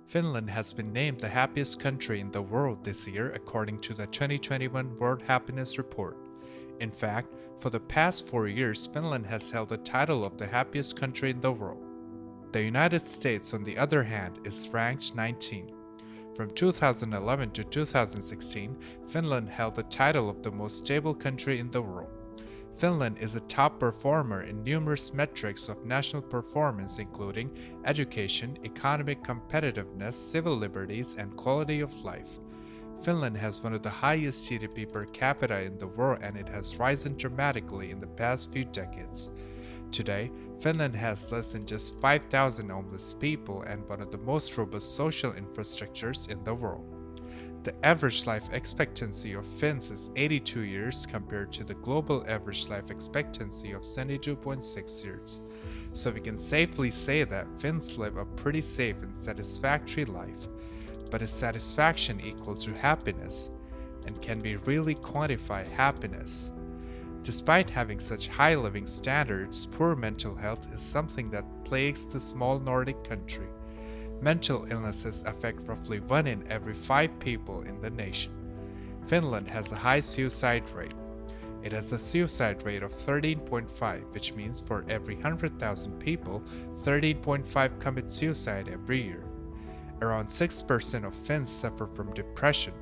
Finland has been named the happiest country in the world this year according to the 2021 World Happiness Report. In fact, for the past 4 years, Finland has held the title of the happiest country in the world. The United States, on the other hand, is ranked 19. From 2011 to 2016, Finland held the title of the most stable country in the world. Finland is a top performer in numerous metrics of national performance including education, economic competitiveness, civil liberties, and quality of life. Finland has one of the highest GDP per capita in the world and it has risen dramatically in the past few decades. Today, Finland has less than just 5,000 homeless people and one of the most robust social infrastructures in the world. The average life expectancy of Finns is 82 years compared to the global average life expectancy of 72.6 years. So we can safely say that Finns live a pretty safe and satisfactory life. But is satisfaction equal to happiness? And can we really quantify happiness? Despite having such high living standards, poor mental health is something that plagues the small Nordic country. Mental illnesses affect roughly 1 in every 5 people in the nation. Finland has a high suicide rate. It has a suicide rate of 13.5, which means for every 100,000 people, 13.5 commit suicide every year. Around 6% of Finns suffer from depression.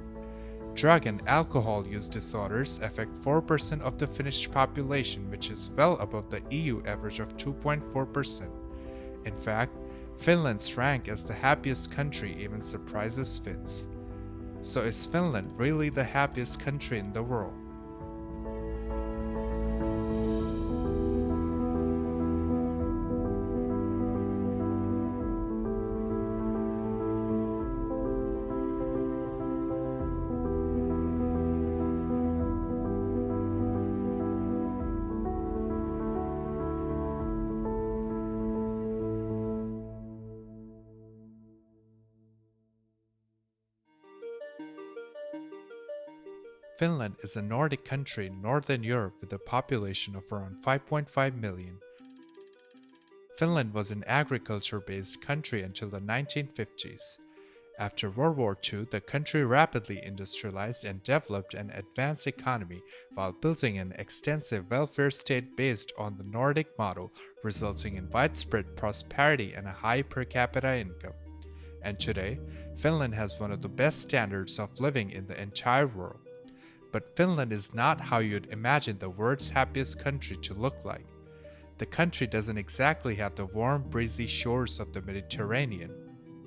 Drug and alcohol use disorders affect 4% of the Finnish population, which is well above the EU average of 2.4%. In fact, Finland's rank as the happiest country even surprises Finns. So is Finland really the happiest country in the world? Finland is a Nordic country in Northern Europe with a population of around 5.5 million. Finland was an agriculture-based country until the 1950s. After World War II, the country rapidly industrialized and developed an advanced economy while building an extensive welfare state based on the Nordic model, resulting in widespread prosperity and a high per capita income. And today, Finland has one of the best standards of living in the entire world. But Finland is not how you'd imagine the world's happiest country to look like. The country doesn't exactly have the warm, breezy shores of the Mediterranean.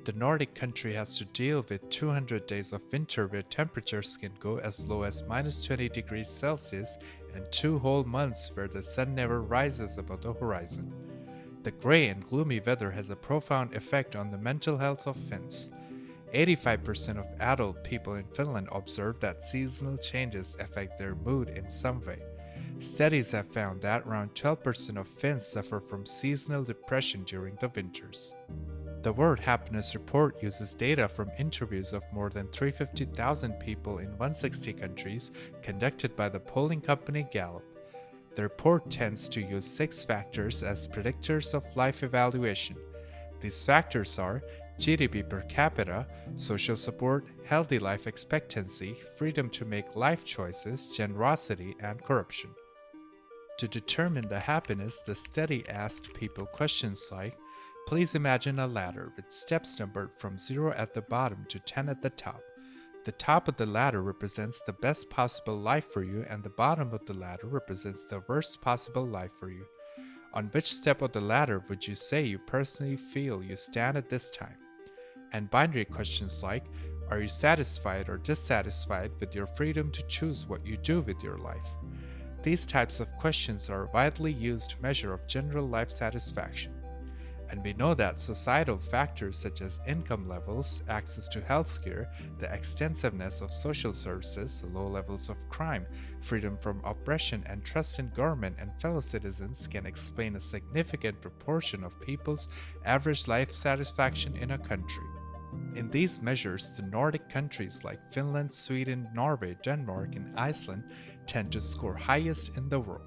The Nordic country has to deal with 200 days of winter where temperatures can go as low as minus 20 degrees Celsius and 2 whole months where the sun never rises above the horizon. The gray and gloomy weather has a profound effect on the mental health of Finns. 85% of adult people in Finland observe that seasonal changes affect their mood in some way. Studies have found that around 12% of Finns suffer from seasonal depression during the winters. The World Happiness Report uses data from interviews of more than 350,000 people in 160 countries conducted by the polling company Gallup. The report tends to use 6 factors as predictors of life evaluation. These factors are GDP per capita, social support, healthy life expectancy, freedom to make life choices, generosity, and corruption. To determine the happiness, the study asked people questions like, please imagine a ladder with steps numbered from 0 at the bottom to 10 at the top. The top of the ladder represents the best possible life for you and the bottom of the ladder represents the worst possible life for you. On which step of the ladder would you say you personally feel you stand at this time? And binary questions like, are you satisfied or dissatisfied with your freedom to choose what you do with your life? These types of questions are a widely used measure of general life satisfaction. And we know that societal factors such as income levels, access to healthcare, the extensiveness of social services, low levels of crime, freedom from oppression, and trust in government and fellow citizens can explain a significant proportion of people's average life satisfaction in a country. In these measures, the Nordic countries like Finland, Sweden, Norway, Denmark, and Iceland tend to score highest in the world.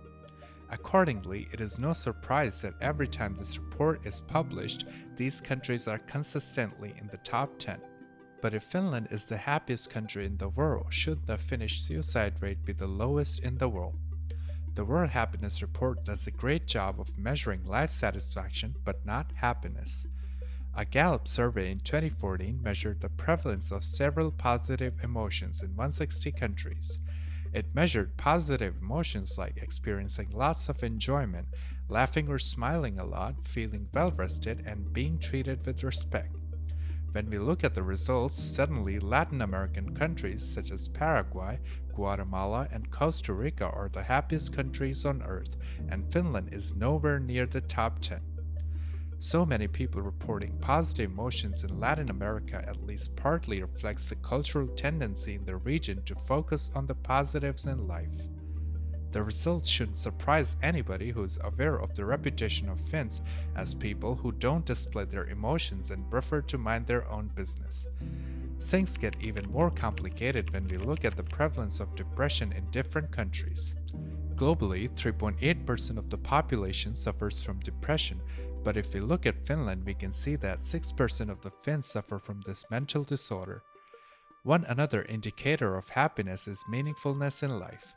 Accordingly, it is no surprise that every time this report is published, these countries are consistently in the top 10. But if Finland is the happiest country in the world, should the Finnish suicide rate be the lowest in the world? The World Happiness Report does a great job of measuring life satisfaction, but not happiness. A Gallup survey in 2014 measured the prevalence of several positive emotions in 160 countries. It measured positive emotions like experiencing lots of enjoyment, laughing or smiling a lot, feeling well rested, and being treated with respect. When we look at the results, suddenly Latin American countries such as Paraguay, Guatemala, and Costa Rica are the happiest countries on earth, and Finland is nowhere near the top 10. So many people reporting positive emotions in Latin America at least partly reflects the cultural tendency in the region to focus on the positives in life. The results shouldn't surprise anybody who is aware of the reputation of Finns as people who don't display their emotions and prefer to mind their own business. Things get even more complicated when we look at the prevalence of depression in different countries. Globally, 3.8% of the population suffers from depression, but if we look at Finland, we can see that 6% of the Finns suffer from this mental disorder. One another indicator of happiness is meaningfulness in life.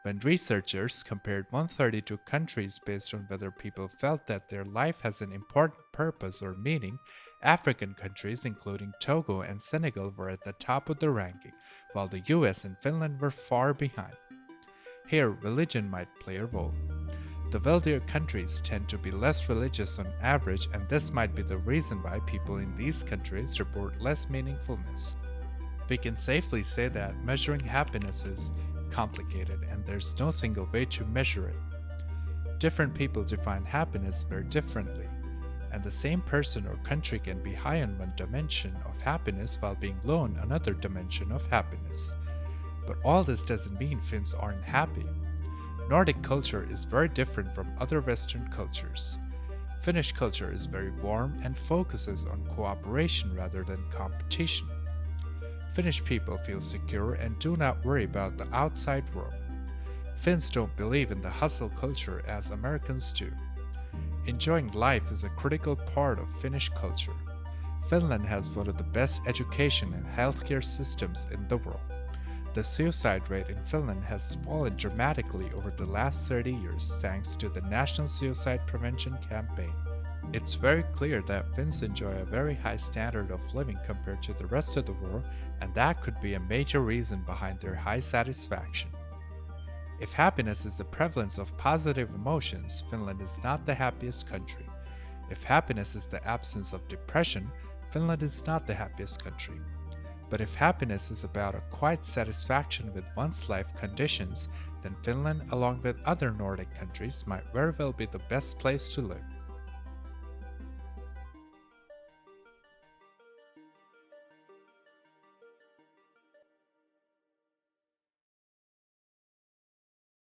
When researchers compared 132 countries based on whether people felt that their life has an important purpose or meaning, African countries including Togo and Senegal were at the top of the ranking, while the US and Finland were far behind. Here, religion might play a role. The wealthier countries tend to be less religious on average, and this might be the reason why people in these countries report less meaningfulness. We can safely say that measuring happiness is complicated, and there's no single way to measure it. Different people define happiness very differently, and the same person or country can be high on one dimension of happiness while being low on another dimension of happiness. But all this doesn't mean Finns aren't happy. Nordic culture is very different from other Western cultures. Finnish culture is very warm and focuses on cooperation rather than competition. Finnish people feel secure and do not worry about the outside world. Finns don't believe in the hustle culture as Americans do. Enjoying life is a critical part of Finnish culture. Finland has one of the best education and healthcare systems in the world. The suicide rate in Finland has fallen dramatically over the last 30 years thanks to the National Suicide Prevention Campaign. It's very clear that Finns enjoy a very high standard of living compared to the rest of the world, and that could be a major reason behind their high satisfaction. If happiness is the prevalence of positive emotions, Finland is not the happiest country. If happiness is the absence of depression, Finland is not the happiest country. But if happiness is about a quiet satisfaction with one's life conditions, then Finland, along with other Nordic countries, might very well be the best place to live.